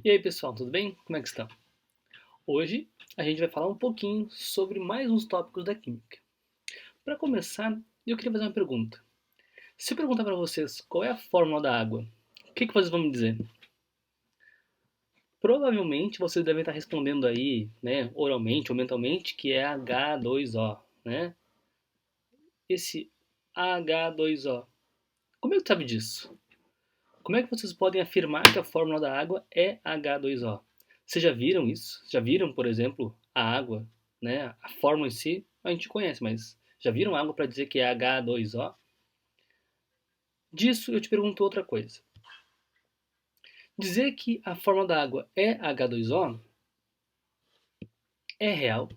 E aí pessoal, tudo bem? Como é que estão? Hoje a gente vai falar um pouquinho sobre mais uns tópicos da química. Para começar, eu queria fazer uma pergunta. Se eu perguntar para vocês qual é a fórmula da água, o que vocês vão me dizer? Provavelmente vocês devem estar respondendo aí, né, oralmente ou mentalmente, que é H2O, né? Esse H2O. Como é que tu sabe disso? Como é que vocês podem afirmar que a fórmula da água é H2O? Vocês já viram isso? Já viram, por exemplo, a água, né? A fórmula em si, a gente conhece, mas já viram água para dizer que é H2O? Disso eu te pergunto outra coisa. Dizer que a fórmula da água é H2O é real?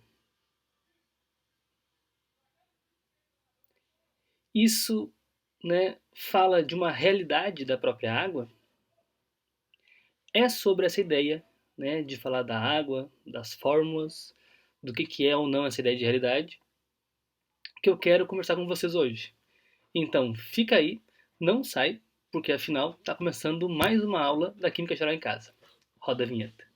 Isso, né, fala de uma realidade da própria água? É sobre essa ideia, né, de falar da água, das fórmulas, do que é ou não essa ideia de realidade, que eu quero conversar com vocês hoje. Então, fica aí, não sai, porque afinal está começando mais uma aula da Química Geral em Casa. Roda a vinheta.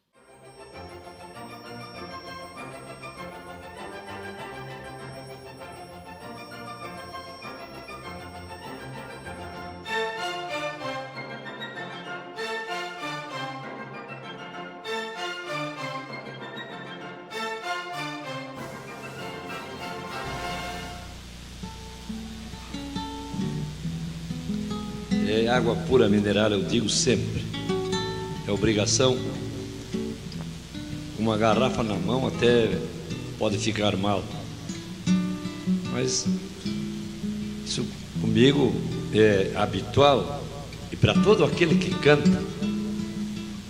É água pura mineral, eu digo sempre. É obrigação. Uma garrafa na mão até pode ficar mal. Mas isso comigo é habitual e para todo aquele que canta.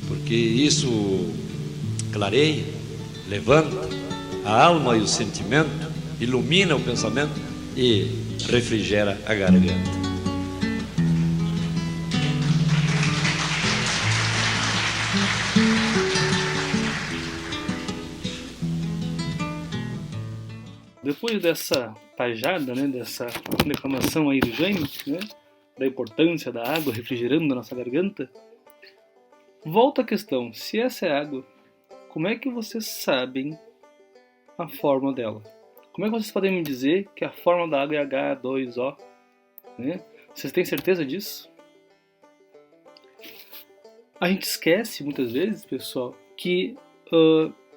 Porque isso clareia, levanta a alma e o sentimento, ilumina o pensamento e refrigera a garganta. Depois dessa tajada, né, dessa declamação aí do Jaime, né, da importância da água refrigerando a nossa garganta, volta a questão, se essa é água, como é que vocês sabem a fórmula dela? Como é que vocês podem me dizer que a fórmula da água é H2O? Né? Vocês têm certeza disso? A gente esquece muitas vezes, pessoal, que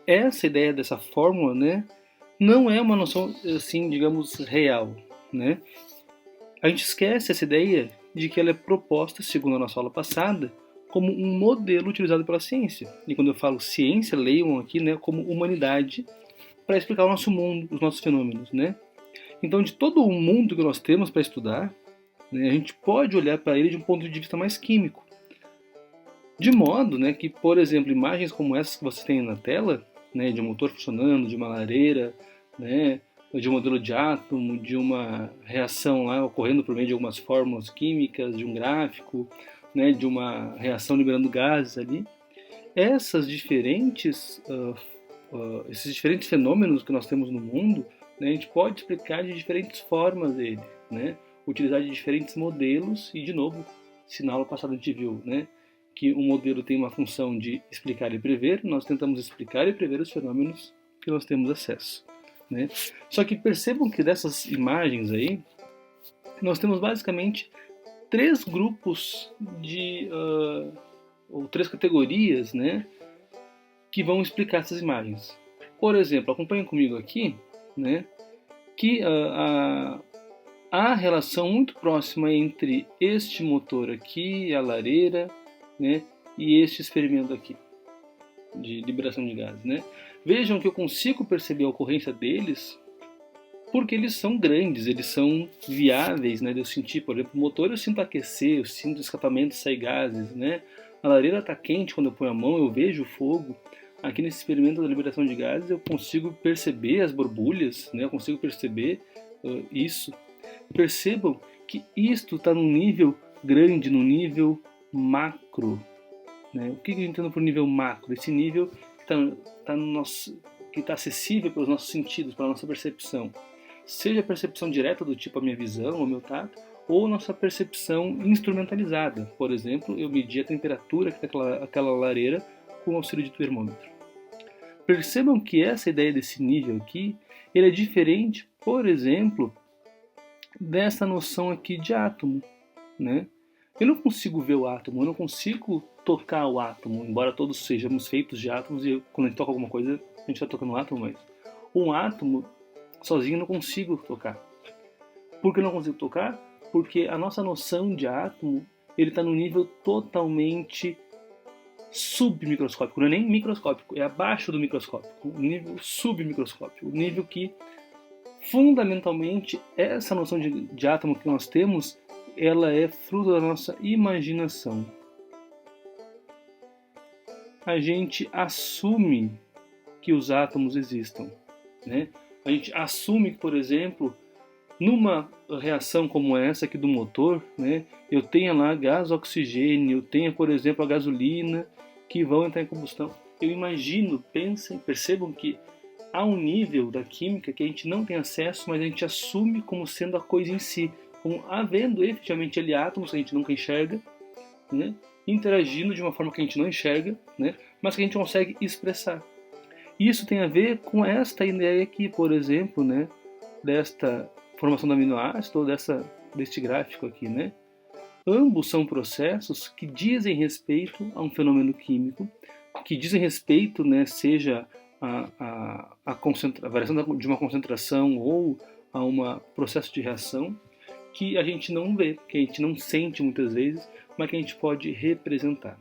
essa ideia dessa fórmula, né, não é uma noção, assim, digamos, real, né? A gente esquece essa ideia de que ela é proposta, segundo a nossa aula passada, como um modelo utilizado pela ciência. E quando eu falo ciência, leiam aqui, né, como humanidade, para explicar o nosso mundo, os nossos fenômenos, né? Então, de todo o mundo que nós temos para estudar, né, a gente pode olhar para ele de um ponto de vista mais químico. De modo, né, que, por exemplo, imagens como essas que vocês têm na tela, né, de um motor funcionando, de uma lareira, né, de um modelo de átomo, de uma reação lá ocorrendo por meio de algumas fórmulas químicas, de um gráfico, né, de uma reação liberando gases ali. Essas diferentes, esses diferentes fenômenos que nós temos no mundo, né, a gente pode explicar de diferentes formas ele, né, utilizar de diferentes modelos e, de novo, se na aula passada a gente viu, né, que um modelo tem uma função de explicar e prever, nós tentamos explicar e prever os fenômenos que nós temos acesso. Né? Só que percebam que dessas imagens aí, nós temos basicamente três grupos de, ou três categorias, né, que vão explicar essas imagens. Por exemplo, acompanhem comigo aqui, né, que há relação muito próxima entre este motor aqui, a lareira, né, e este experimento aqui de liberação de gases, né? Vejam que eu consigo perceber a ocorrência deles porque eles são grandes, eles são viáveis, né? De eu sentir, por exemplo, o motor eu sinto aquecer, eu sinto o escapamento sair gases, né? A lareira está quente quando eu ponho a mão, eu vejo o fogo. Aqui nesse experimento da liberação de gases eu consigo perceber as borbulhas, né? Eu consigo perceber isso. Percebam que isto está num nível grande, num nível macro. Né? O que eu entendo por nível macro? Esse nível que está acessível pelos nossos sentidos, para a nossa percepção. Seja a percepção direta do tipo a minha visão, o meu tato, ou nossa percepção instrumentalizada. Por exemplo, eu medi a temperatura que aquela lareira com o auxílio de termômetro. Percebam que essa ideia desse nível aqui, ele é diferente, por exemplo, dessa noção aqui de átomo, né? Eu não consigo ver o átomo, eu não consigo tocar o átomo, embora todos sejamos feitos de átomos e quando a gente toca alguma coisa, a gente está tocando um átomo, mas um átomo sozinho eu não consigo tocar. Por que eu não consigo tocar? Porque a nossa noção de átomo, ele está no nível totalmente submicroscópico, não é nem microscópico, é abaixo do microscópico, o nível submicroscópico, o nível que fundamentalmente essa noção de átomo que nós temos, ela é fruto da nossa imaginação. A gente assume que os átomos existam, né? A gente assume que, por exemplo, numa reação como essa aqui do motor, né, eu tenha lá gás oxigênio, eu tenha, por exemplo, a gasolina que vão entrar em combustão. Eu imagino, pensem, percebam que há um nível da química que a gente não tem acesso, mas a gente assume como sendo a coisa em si, como havendo efetivamente ali átomos que a gente nunca enxerga, né, interagindo de uma forma que a gente não enxerga, né, mas que a gente consegue expressar. Isso tem a ver com esta ideia aqui, por exemplo, né, desta formação do aminoácido ou deste gráfico aqui, né? Ambos são processos que dizem respeito a um fenômeno químico, que dizem respeito, né, seja a variação de uma concentração ou a um processo de reação que a gente não vê, que a gente não sente muitas vezes, mas que a gente pode representar.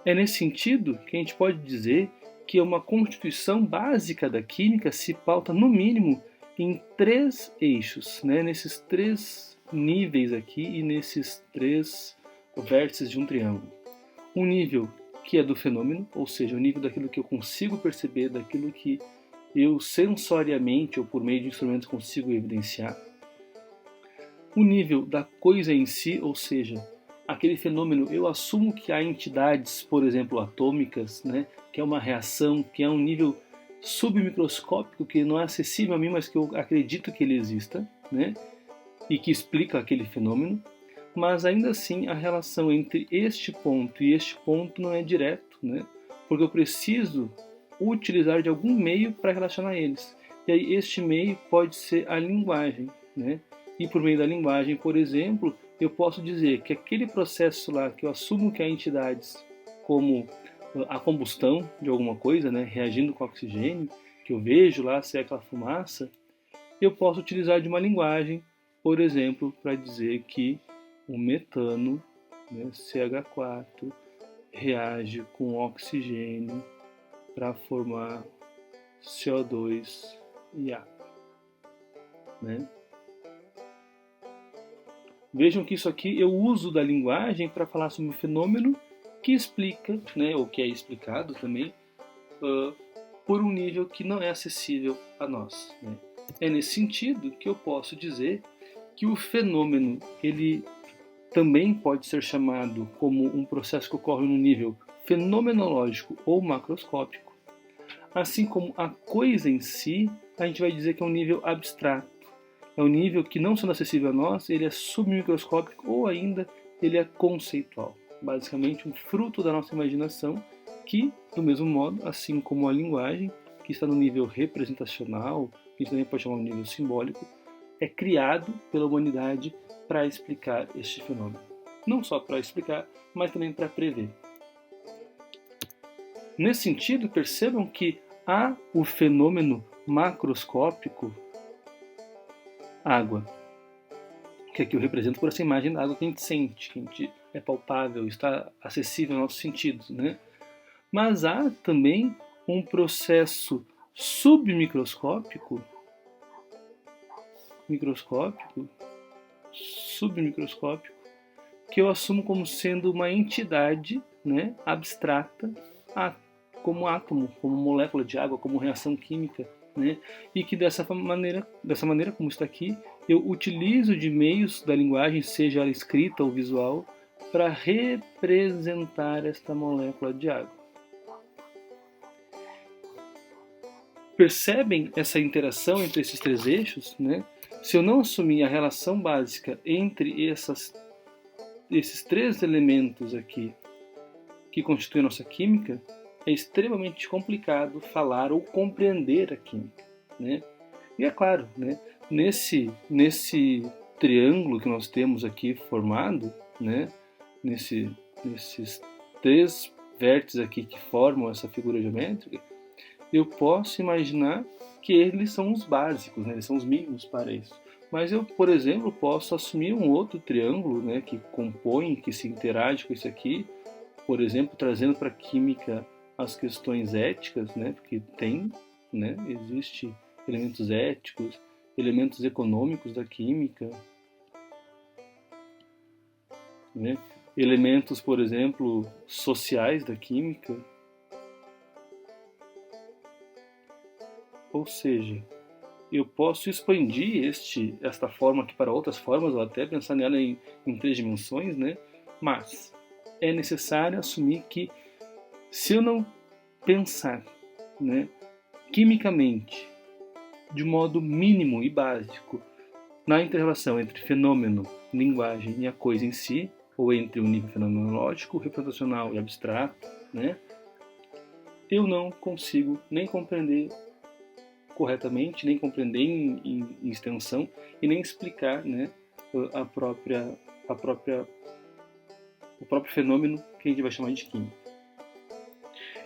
É nesse sentido que a gente pode dizer que uma constituição básica da química se pauta, no mínimo, em 3 eixos, né? Nesses 3 níveis aqui e nesses 3 vértices de um triângulo. Um nível que é do fenômeno, ou seja, o nível daquilo que eu consigo perceber, daquilo que eu sensoriamente ou por meio de instrumentos consigo evidenciar. O nível da coisa em si, ou seja, aquele fenômeno, eu assumo que há entidades, por exemplo, atômicas, né, que é uma reação, que é um nível submicroscópico que não é acessível a mim, mas que eu acredito que ele exista, né, e que explica aquele fenômeno. Mas ainda assim a relação entre este ponto e este ponto não é direto, né, porque eu preciso utilizar de algum meio para relacionar eles. E aí este meio pode ser a linguagem, né, e por meio da linguagem, por exemplo, eu posso dizer que aquele processo lá que eu assumo que há entidades como a combustão de alguma coisa, né, reagindo com oxigênio, que eu vejo lá ser aquela fumaça, eu posso utilizar de uma linguagem, por exemplo, para dizer que o metano, né, CH4, reage com oxigênio para formar CO2 e água, né? Vejam que isso aqui eu uso da linguagem para falar sobre um fenômeno que explica, né, ou que é explicado também, por um nível que não é acessível a nós, né? É nesse sentido que eu posso dizer que o fenômeno ele também pode ser chamado como um processo que ocorre no nível fenomenológico ou macroscópico, assim como a coisa em si, a gente vai dizer que é um nível abstrato. É um nível que, não sendo acessível a nós, ele é submicroscópico ou ainda ele é conceitual. Basicamente, um fruto da nossa imaginação que, do mesmo modo, assim como a linguagem, que está no nível representacional, que a gente também pode chamar de nível simbólico, é criado pela humanidade para explicar este fenômeno. Não só para explicar, mas também para prever. Nesse sentido, percebam que há o fenômeno macroscópico água, que aqui eu represento por essa imagem da água que a gente sente, que a gente é palpável, está acessível aos nossos sentidos, né? Mas há também um processo submicroscópico, submicroscópico, que eu assumo como sendo uma entidade, né, abstrata, como átomo, como molécula de água, como reação química, né? E que dessa maneira como está aqui, eu utilizo de meios da linguagem, seja ela escrita ou visual, para representar esta molécula de água. Percebem essa interação entre esses 3 eixos, né? Se eu não assumir a relação básica entre esses 3 elementos aqui que constituem a nossa química, é extremamente complicado falar ou compreender a química, né? E é claro, né, nesse triângulo que nós temos aqui formado, né, nesses três vértices aqui que formam essa figura geométrica, eu posso imaginar que eles são os básicos, né, eles são os mínimos para isso. Mas eu, por exemplo, posso assumir um outro triângulo, né, que compõe, que se interage com isso aqui, por exemplo, trazendo para a química as questões éticas, né, porque tem, né, existe elementos éticos, elementos econômicos da química, né, elementos, por exemplo, sociais da química. Ou seja, eu posso expandir esta forma aqui para outras formas, ou até pensar nela em três dimensões, né? Mas é necessário assumir que se eu não pensar, né, quimicamente, de modo mínimo e básico, na interrelação entre fenômeno, linguagem e a coisa em si, ou entre o nível fenomenológico, representacional e abstrato, né, eu não consigo nem compreender corretamente, nem compreender em extensão e nem explicar, né, o próprio fenômeno que a gente vai chamar de química.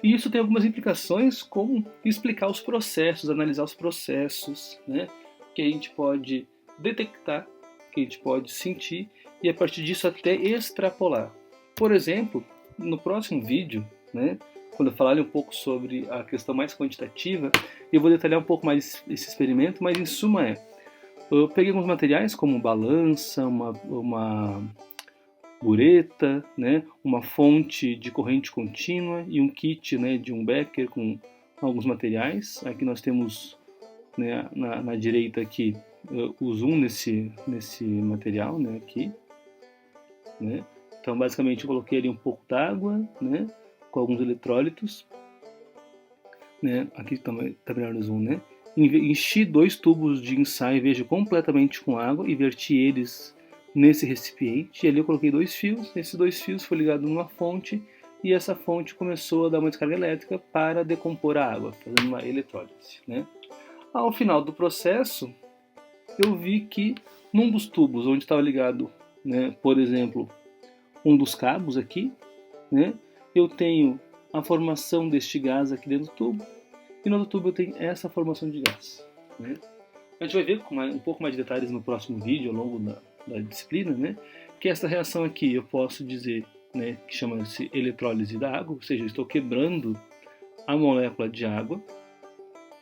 E isso tem algumas implicações, como explicar os processos, analisar os processos, né, que a gente pode detectar, que a gente pode sentir e a partir disso até extrapolar. Por exemplo, no próximo vídeo, né, quando eu falar um pouco sobre a questão mais quantitativa, eu vou detalhar um pouco mais esse experimento, mas em suma eu peguei alguns materiais como balança, uma bureta, né, uma fonte de corrente contínua e um kit, né, de um Becker com alguns materiais. Aqui nós temos, né, na direita aqui o zoom nesse material, né, aqui, né. Então basicamente eu coloquei ali um pouco d'água, né, com alguns eletrólitos, né, aqui também tá melhor no zoom, né. Enchi 2 tubos de ensaio veja completamente com água e verti eles nesse recipiente, e ali eu coloquei 2 fios, esses 2 fios foi ligado numa fonte e essa fonte começou a dar uma descarga elétrica para decompor a água, fazendo uma eletrólise, né. Ao final do processo, eu vi que num dos tubos onde estava ligado, né, por exemplo, um dos cabos aqui, né, eu tenho a formação deste gás aqui dentro do tubo, e no outro tubo eu tenho essa formação de gás, né. A gente vai ver com um pouco mais de detalhes no próximo vídeo, ao longo da disciplina, né, que essa reação aqui eu posso dizer, né, que chama-se eletrólise da água, ou seja, eu estou quebrando a molécula de água,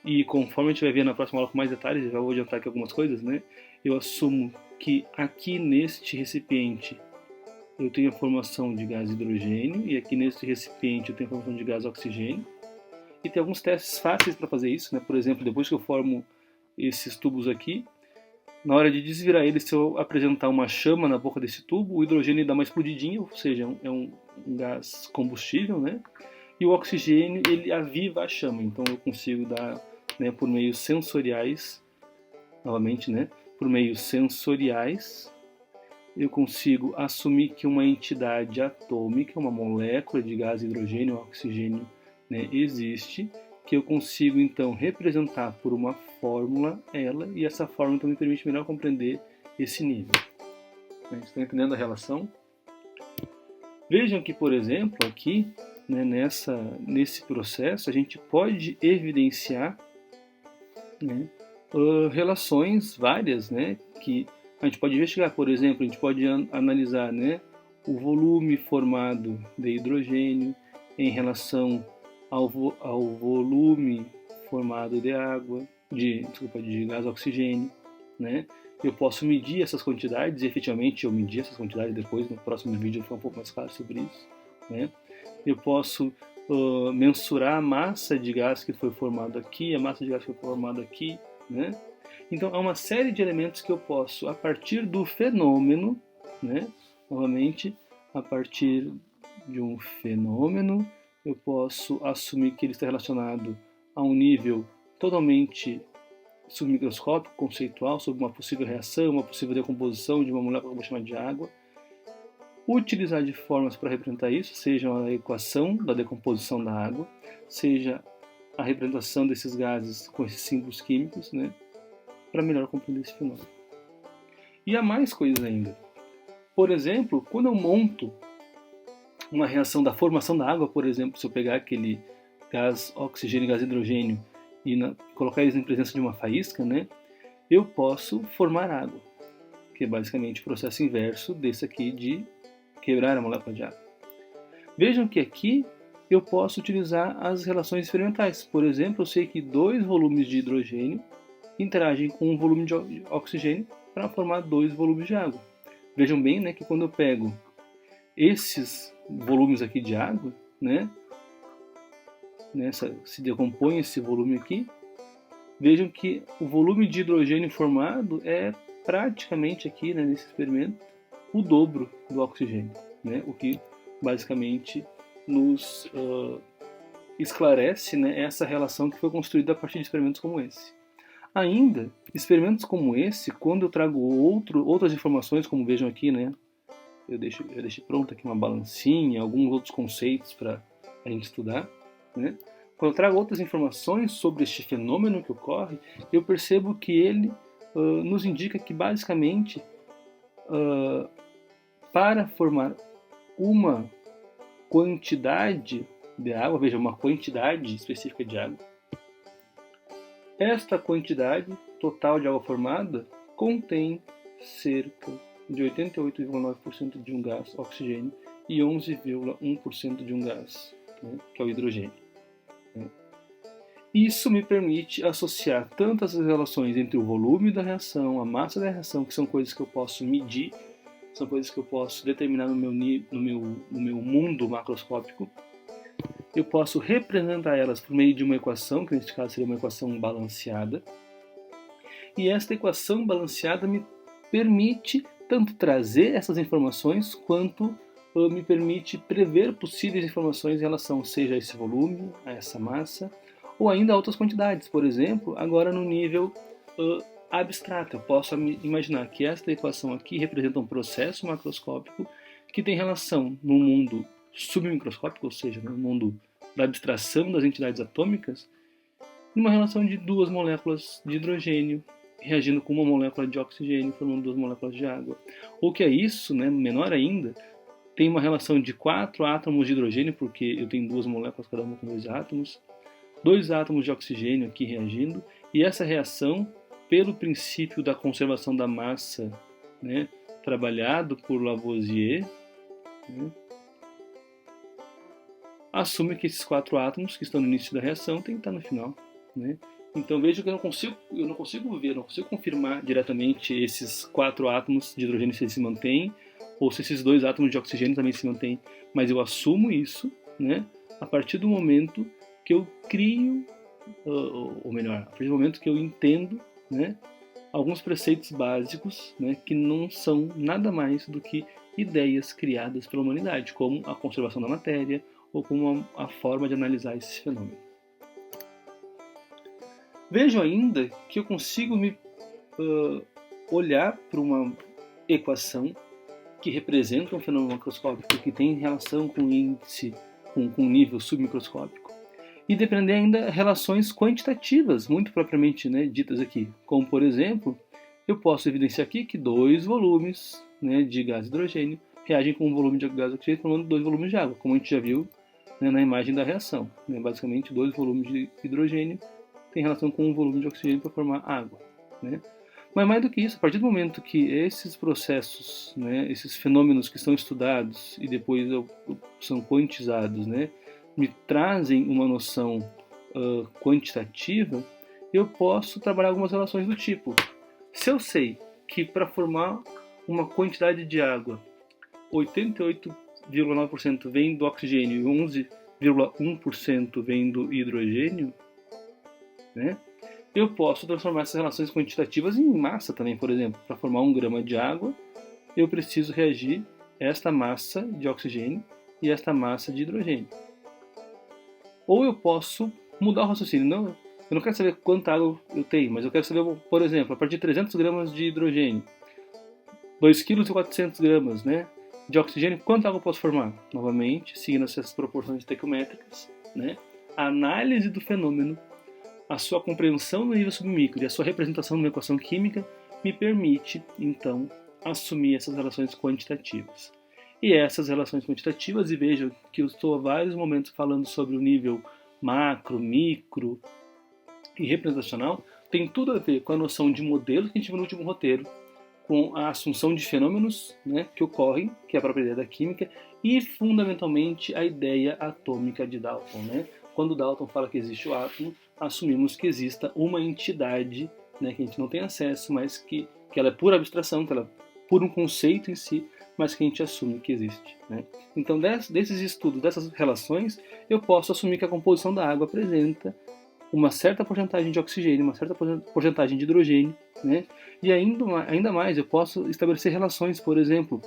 e conforme a gente vai ver na próxima aula com mais detalhes, eu já vou adiantar aqui algumas coisas, né, eu assumo que aqui neste recipiente eu tenho a formação de gás hidrogênio, e aqui neste recipiente eu tenho a formação de gás oxigênio, e tem alguns testes fáceis para fazer isso, né, por exemplo, depois que eu formo esses tubos aqui, na hora de desvirar eles, se eu apresentar uma chama na boca desse tubo, o hidrogênio dá uma explodidinha, ou seja, é um gás combustível, né? E o oxigênio, ele aviva a chama, então eu consigo dar, né, por meios sensoriais, novamente, né, por meios sensoriais, eu consigo assumir que uma entidade atômica, uma molécula de gás hidrogênio ou oxigênio, né, existe, que eu consigo então representar por uma fórmula ela, e essa fórmula então me permite melhor compreender esse nível. Estão entendendo a relação? Vejam que, por exemplo, aqui, né, nesse processo, a gente pode evidenciar, né, relações várias, né, que a gente pode investigar. Por exemplo, a gente pode analisar, né, o volume formado de hidrogênio em relação ao volume formado de água, de gás oxigênio, né? Eu posso medir essas quantidades, e efetivamente eu medi essas quantidades depois, no próximo vídeo eu vou falar um pouco mais claro sobre isso, né? Eu posso mensurar a massa de gás que foi formado aqui, a massa de gás que foi formado aqui, né? Então há uma série de elementos que eu posso, a partir do fenômeno, né? Novamente, a partir de um fenômeno, eu posso assumir que ele está relacionado a um nível totalmente utilizar de formas para representar isso, seja a equação da decomposição da água, seja a representação desses gases com esses símbolos químicos, né, para melhor compreender esse fenômeno. E há mais coisas ainda. Por exemplo, quando eu monto uma reação da formação da água, por exemplo, se eu pegar aquele gás oxigênio e gás hidrogênio e colocar eles em presença de uma faísca, né, eu posso formar água, que é basicamente o processo inverso desse aqui de quebrar a molécula de água. Vejam que aqui eu posso utilizar as relações experimentais. Por exemplo, eu sei que 2 volumes de hidrogênio interagem com um volume de oxigênio para formar 2 volumes de água. Vejam bem, né, que quando eu pego esses volumes aqui de água, né, se decompõe esse volume aqui, vejam que o volume de hidrogênio formado é praticamente aqui, né, nesse experimento, o dobro do oxigênio, né, o que basicamente nos esclarece, né, essa relação que foi construída a partir de experimentos como esse. Ainda, experimentos como esse, quando eu trago outras informações, como vejam aqui, né, eu deixei pronto aqui uma balancinha, alguns outros conceitos para a gente estudar, né? Quando eu trago outras informações sobre este fenômeno que ocorre, eu percebo que ele nos indica que, basicamente, para formar uma quantidade de água, veja, uma quantidade específica de água, esta quantidade total de água formada contém cerca de 88,9% de um gás oxigênio e 11,1% de um gás, né, que é o hidrogênio. Né. Isso me permite associar tantas relações entre o volume da reação, a massa da reação, que são coisas que eu posso medir, são coisas que eu posso determinar no meu mundo macroscópico. Eu posso representar elas por meio de uma equação, que neste caso seria uma equação balanceada. E esta equação balanceada me permite tanto trazer essas informações, quanto me permite prever possíveis informações em relação, seja a esse volume, a essa massa, ou ainda a outras quantidades. Por exemplo, agora no nível abstrato, eu posso imaginar que esta equação aqui representa um processo macroscópico que tem relação no mundo submicroscópico, ou seja, no mundo da abstração das entidades atômicas, numa relação de 2 moléculas de hidrogênio reagindo com uma molécula de oxigênio, formando 2 moléculas de água. Ou que é isso, né, menor ainda, tem uma relação de 4 átomos de hidrogênio, porque eu tenho 2 moléculas, cada uma com 2 átomos, 2 átomos de oxigênio aqui reagindo, e essa reação, pelo princípio da conservação da massa, né, trabalhado por Lavoisier, né, assume que esses 4 átomos que estão no início da reação têm que estar no final. Né? Então veja que eu não consigo confirmar diretamente esses 4 átomos de hidrogênio se eles se mantêm, ou se esses 2 átomos de oxigênio também se mantêm, mas eu assumo isso, né, a partir do momento que eu crio, ou melhor, a partir do momento que eu entendo, né, alguns preceitos básicos, né, que não são nada mais do que ideias criadas pela humanidade, como a conservação da matéria, ou como a forma de analisar esse fenômeno. Vejo ainda que eu consigo me olhar para uma equação que representa um fenômeno macroscópico que tem relação com o índice, com o nível submicroscópico, e depender ainda relações quantitativas, muito propriamente, né, ditas aqui, como por exemplo, eu posso evidenciar aqui que 2 volumes, né, de gás hidrogênio reagem com um volume de gás oxigênio formando 2 volumes de água, como a gente já viu, né, na imagem da reação. Né, basicamente, 2 volumes de hidrogênio têm relação com um volume de oxigênio para formar água. Né. Mas mais do que isso, a partir do momento que esses processos, né, esses fenômenos que são estudados e depois são quantizados, né, me trazem uma noção quantitativa, eu posso trabalhar algumas relações do tipo: se eu sei que para formar uma quantidade de água, 88,9% vem do oxigênio e 11,1% vem do hidrogênio, né, eu posso transformar essas relações quantitativas em massa também. Por exemplo, para formar 1 grama de água, eu preciso reagir esta massa de oxigênio e esta massa de hidrogênio. Ou eu posso mudar o raciocínio. Não, eu não quero saber quanta água eu tenho, mas eu quero saber, por exemplo, a partir de 300 gramas de hidrogênio, 2,4 kg, né? de oxigênio, quanta água eu posso formar? Novamente, seguindo essas proporções estequiométricas, né? A análise do fenômeno, a sua compreensão no nível submicro e a sua representação numa equação química me permite, então, assumir essas relações quantitativas. E essas relações quantitativas, e vejam que eu estou há vários momentos falando sobre o nível macro, micro e representacional, tem tudo a ver com a noção de modelo que a gente viu no último roteiro, com a assunção de fenômenos, né, que ocorrem, que é a própria ideia da química, e fundamentalmente a ideia atômica de Dalton. Né? Quando Dalton fala que existe o átomo, assumimos que exista uma entidade, né, que a gente não tem acesso, mas que ela é pura abstração, que ela é por um conceito em si, mas que a gente assume que existe. Né? Então, desses estudos, dessas relações, eu posso assumir que a composição da água apresenta uma certa porcentagem de oxigênio, uma certa porcentagem de hidrogênio, né? E ainda mais, eu posso estabelecer relações, por exemplo.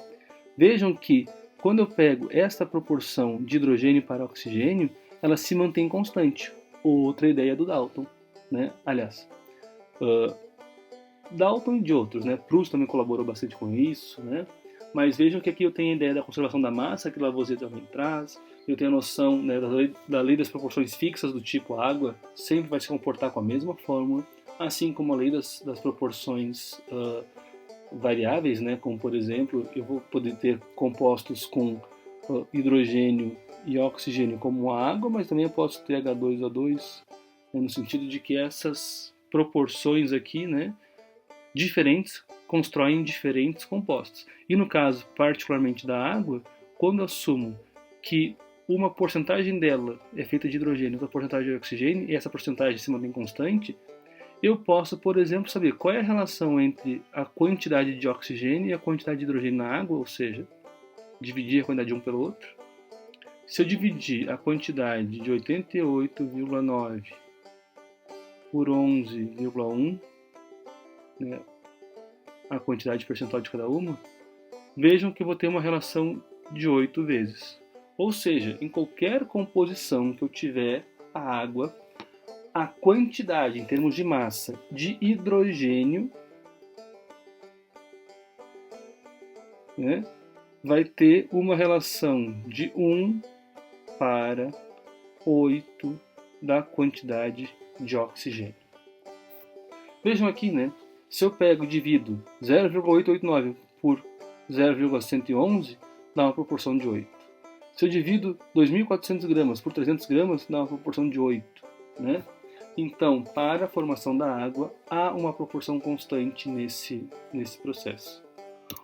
Vejam que quando eu pego esta proporção de hidrogênio para oxigênio, ela se mantém constante. Outra ideia do Dalton, né? Aliás, Dalton e de outros, né? Proust também colaborou bastante com isso, né? Mas vejam que aqui eu tenho a ideia da conservação da massa, que Lavoisier também traz. Eu tenho a noção, né, da lei das proporções fixas, do tipo a água sempre vai se comportar com a mesma fórmula, assim como a lei das proporções variáveis, né, como por exemplo, eu vou poder ter compostos com hidrogênio e oxigênio como a água, mas também eu posso ter H2O2, né, no sentido de que essas proporções aqui, né, diferentes constroem diferentes compostos. E no caso, particularmente da água, quando eu assumo que uma porcentagem dela é feita de hidrogênio, outra porcentagem de oxigênio, e essa porcentagem se mantém constante, eu posso, por exemplo, saber qual é a relação entre a quantidade de oxigênio e a quantidade de hidrogênio na água, ou seja, dividir a quantidade de um pelo outro. Se eu dividir a quantidade de 88,9 por 11,1, né, a quantidade percentual de cada uma, vejam que eu vou ter uma relação de 8 vezes. Ou seja, em qualquer composição que eu tiver a água, a quantidade em termos de massa de hidrogênio, né, vai ter uma relação de 1 para 8 da quantidade de oxigênio. Vejam aqui, né? Se eu pego e divido 0,889 por 0,111, dá uma proporção de 8. Se eu divido 2.400 gramas por 300 gramas, dá uma proporção de 8. Né? Então, para a formação da água, há uma proporção constante nesse processo.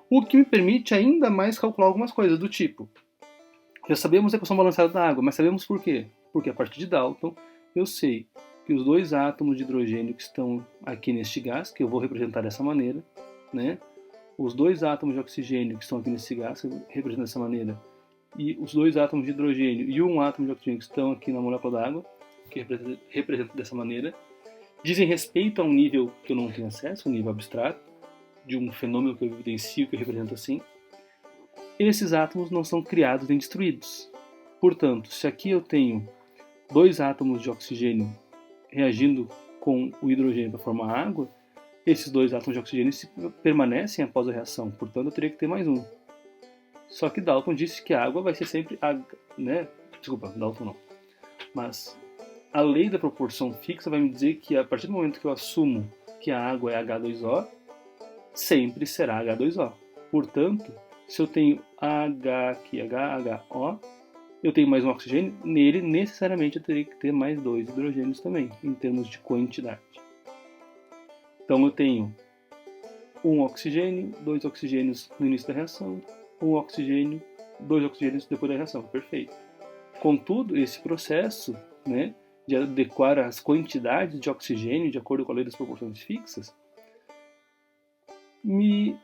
O que me permite ainda mais calcular algumas coisas do tipo. Já sabemos a equação balanceada da água, mas sabemos por quê? Porque a partir de Dalton, eu sei que os dois átomos de hidrogênio que estão aqui neste gás, que eu vou representar dessa maneira, né? Os dois átomos de oxigênio que estão aqui nesse gás, que eu represento dessa maneira, e os dois átomos de hidrogênio e um átomo de oxigênio que estão aqui na molécula d'água, que represento dessa maneira, dizem respeito a um nível que eu não tenho acesso, um nível abstrato, de um fenômeno que eu evidencio, que eu represento assim. Esses átomos não são criados nem destruídos. Portanto, se aqui eu tenho dois átomos de oxigênio reagindo com o hidrogênio para formar água, esses dois átomos de oxigênio permanecem após a reação, portanto eu teria que ter mais um. Só que Dalton disse que a água vai ser sempre né? Desculpa, Dalton não. Mas a lei da proporção fixa vai me dizer que a partir do momento que eu assumo que a água é H2O, sempre será H2O. Portanto, se eu tenho H aqui, HO, eu tenho mais um oxigênio, nele necessariamente eu teria que ter mais dois hidrogênios também, em termos de quantidade. Então eu tenho um oxigênio, dois oxigênios no início da reação, um oxigênio, dois oxigênios depois da reação, perfeito. Contudo, esse processo, né, de adequar as quantidades de oxigênio de acordo com a lei das proporções fixas, me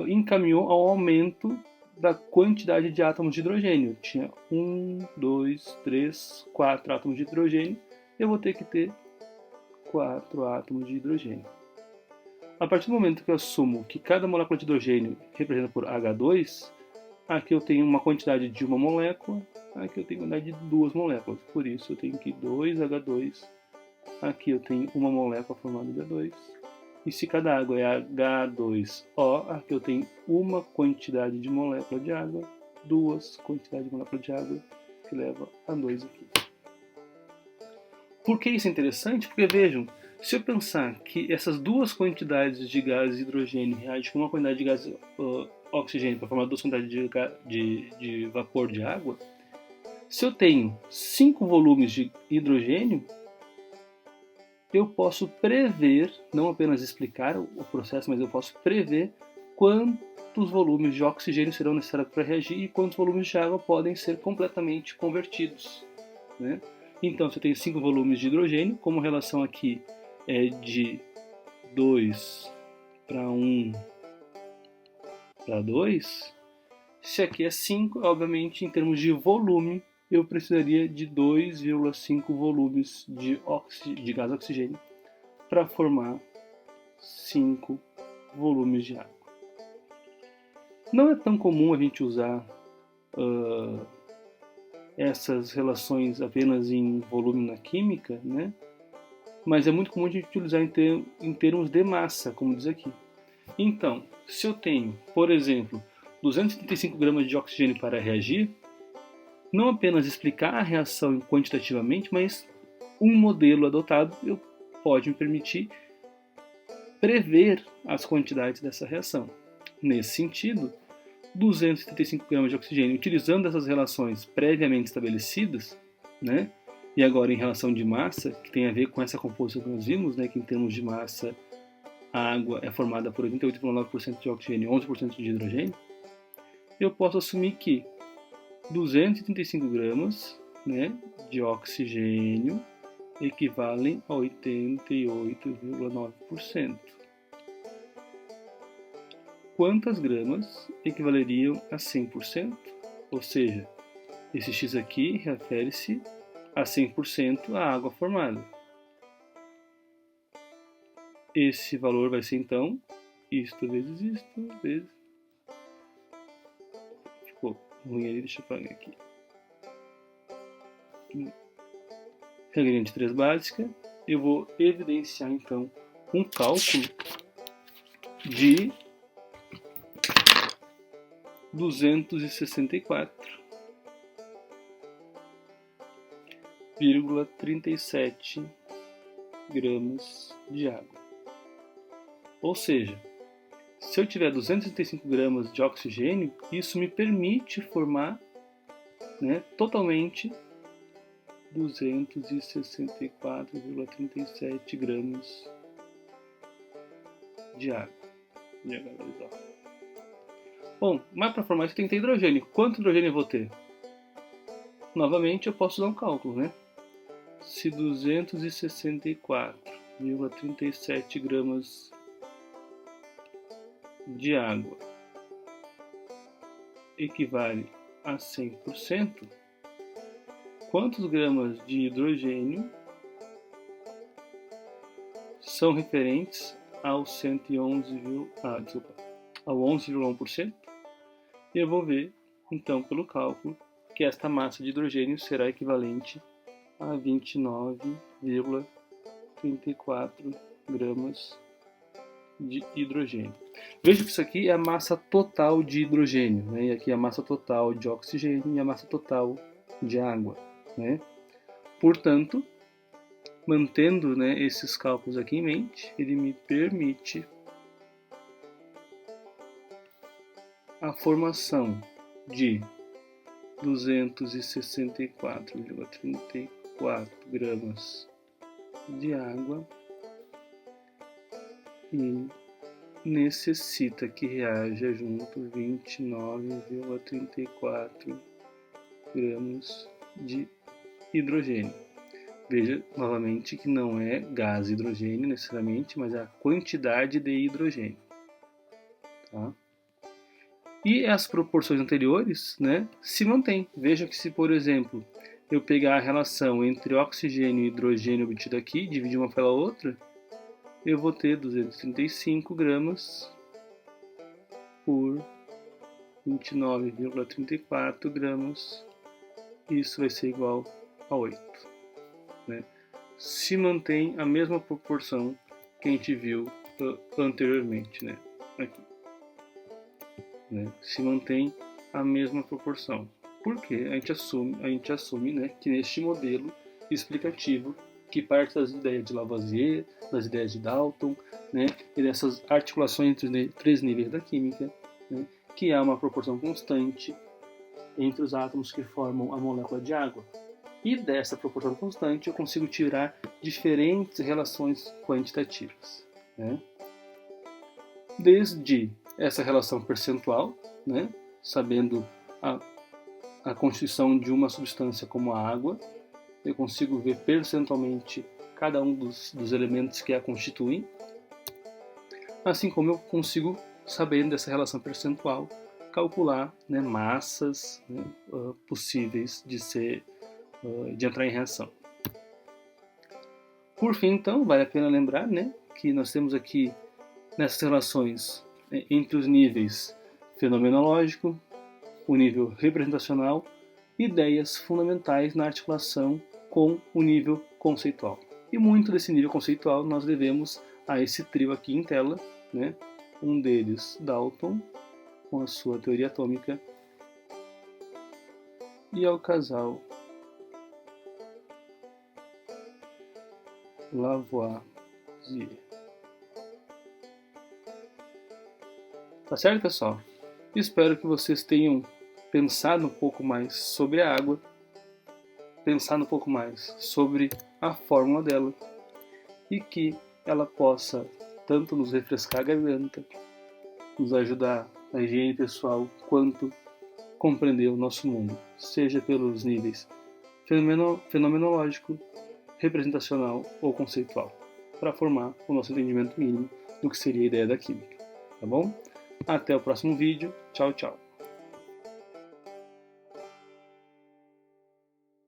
encaminhou ao aumento da quantidade de átomos de hidrogênio. Eu tinha 1, 2, 3, 4 átomos de hidrogênio, eu vou ter que ter 4 átomos de hidrogênio. A partir do momento que eu assumo que cada molécula de hidrogênio representa por H2, aqui eu tenho uma quantidade de uma molécula, aqui eu tenho uma quantidade de duas moléculas, por isso eu tenho aqui 2H2, aqui eu tenho uma molécula formada de H2, E se cada água é H2O, aqui eu tenho uma quantidade de molécula de água, duas quantidades de molécula de água, que leva a 2 aqui. Por que isso é interessante? Porque vejam, se eu pensar que essas duas quantidades de gás hidrogênio reagem com uma quantidade de gás oxigênio para formar duas quantidades de vapor de água, se eu tenho 5 volumes de hidrogênio, eu posso prever, não apenas explicar o processo, mas eu posso prever quantos volumes de oxigênio serão necessários para reagir e quantos volumes de água podem ser completamente convertidos, né? Então, se eu tenho 5 volumes de hidrogênio, como a relação aqui é de 2 para 1 para 2, se aqui é 5, obviamente, em termos de volume, eu precisaria de 2,5 volumes de gás oxigênio para formar 5 volumes de água. Não é tão comum a gente usar essas relações apenas em volume na química, né? Mas é muito comum a gente utilizar em termos de massa, como diz aqui. Então, se eu tenho, por exemplo, 235 gramas de oxigênio para reagir, não apenas explicar a reação quantitativamente, mas um modelo adotado pode me permitir prever as quantidades dessa reação. Nesse sentido, 235 gramas de oxigênio, utilizando essas relações previamente estabelecidas, né? E agora em relação de massa, que tem a ver com essa composição que nós vimos, né? Que em termos de massa, a água é formada por 88,9% de oxigênio e 11% de hidrogênio, eu posso assumir que 235 gramas, né, de oxigênio equivalem a 88,9%. Quantas gramas equivaleriam a 100%? Ou seja, esse X aqui refere-se a 100% a água formada. Esse valor vai ser, então, isto vezes isto, vezes... Ficou ruim ali, deixa eu apagar aqui. Regrinha de 3 básica. Eu vou evidenciar, então, um cálculo de 264,37 gramas de água. Ou seja, se eu tiver 235 gramas de oxigênio, isso me permite formar, né, totalmente 264,37 gramas de água. Bom, mas para formar isso tem que ter hidrogênio. Quanto hidrogênio eu vou ter? Novamente eu posso dar um cálculo, né? Se 264,37 gramas de água equivale a 100%, quantos gramas de hidrogênio são referentes ao 11,1%? E eu vou ver, então, pelo cálculo, que esta massa de hidrogênio será equivalente a 29,34 gramas de hidrogênio. Veja que isso aqui é a massa total de hidrogênio, né? E aqui a massa total de oxigênio e a massa total de água, né? Portanto, mantendo, né, esses cálculos aqui em mente, ele me permite a formação de 264,34 gramas de água e necessita que reaja junto 29,34 gramas de hidrogênio. Veja novamente que não é gás hidrogênio necessariamente, mas é a quantidade de hidrogênio. Tá? E as proporções anteriores, né, se mantêm. Veja que se, por exemplo, eu pegar a relação entre oxigênio e hidrogênio obtido aqui, dividir uma pela outra, eu vou ter 235 gramas por 29,34 gramas. Isso vai ser igual a 8. Né? Se mantém a mesma proporção que a gente viu anteriormente, né? Aqui, né? Se mantém a mesma proporção. Porque a gente assume, né, que neste modelo explicativo, que parte das ideias de Lavoisier, das ideias de Dalton, né, e dessas articulações entre os 3 níveis da química, né, que há uma proporção constante entre os átomos que formam a molécula de água. E dessa proporção constante eu consigo tirar diferentes relações quantitativas, né? Desde essa relação percentual, né, sabendo a constituição de uma substância como a água, eu consigo ver percentualmente cada um dos elementos que a constituem, assim como eu consigo, sabendo dessa relação percentual, calcular, né, massas, né, possíveis de entrar em reação. Por fim, então, vale a pena lembrar, né, que nós temos aqui nessas relações entre os níveis fenomenológico, o nível representacional, ideias fundamentais na articulação com o nível conceitual. E muito desse nível conceitual nós devemos a esse trio aqui em tela, né? Um deles, Dalton, com a sua teoria atômica, e ao casal Lavoisier. Tá certo, pessoal? Espero que vocês tenham pensado um pouco mais sobre a água, pensado um pouco mais sobre a fórmula dela e que ela possa tanto nos refrescar a garganta, nos ajudar na higiene pessoal, quanto compreender o nosso mundo, seja pelos níveis fenomenológico, representacional ou conceitual, para formar o nosso entendimento mínimo do que seria a ideia da química. Tá bom? Até o próximo vídeo. Tchau, tchau.